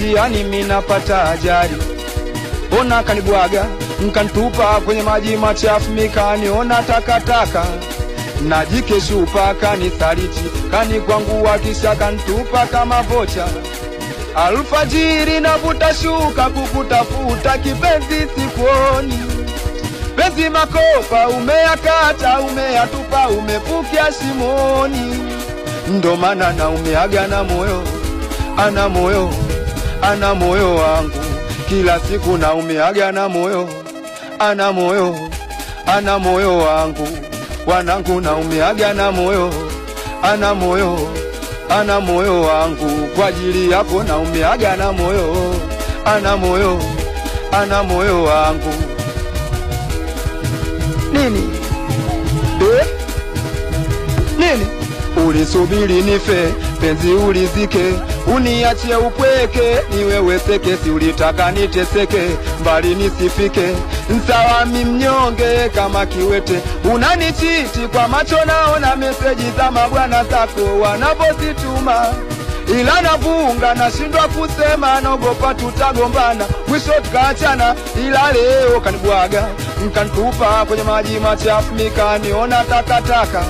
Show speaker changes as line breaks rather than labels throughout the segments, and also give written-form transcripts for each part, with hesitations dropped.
Yani minapata ajali, ona kanibwaga nkantupa kwenye maji machafu, mikaniona takataka. Najikeshupa kanisaliti, kanikwangua kisha kantupa kama vocha. Alfajiri navuta shuka kukutafuta, kipenzi sikuoni. Penzi makopa umeyakata, umeyatupa, umefukia shimoni. Ndo maana na umeaga na moyo, ana moyo, ana moyo wangu. Kila siku na umeaga na moyo, ana moyo, ana moyo wangu. Wanangu na umeaga na moyo, ana moyo, ana moyo wangu. Kwa ajili yako na umeaga na moyo, ana moyo, ana moyo wangu. Nini? Nini? Ulisubiri nife, penzi ulizike, uniachie upweke, niwewe seke. Si ulitaka niteseke, mbali nisifike, nsawa mnyonge kama kiwete. Unanichiti kwa macho, naona meseji za mabwana zako wanapozituma, ila navunga nashindwa kusema, naogopa tutagombana, mwisho tukaachana. Ila leo kanibwaga nkantupa kwenye maji machafu, mikaniona takataka.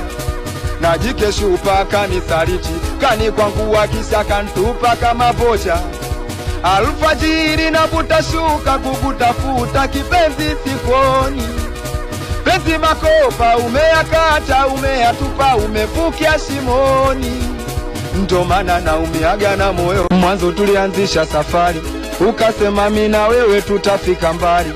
Najikeshupa kanisaliti, kanikwangua kisha kantupa kama vocha. Alfajiri navuta shuka kukutafuta, kipenzi sikuoni. Penzi makopa umeyakata, umeyatupa, umefukia shimoni. Ndo maana na umeaga na moyo. Mwanzo tulianzisha safari, ukasema mimi na wewe tutafika mbali.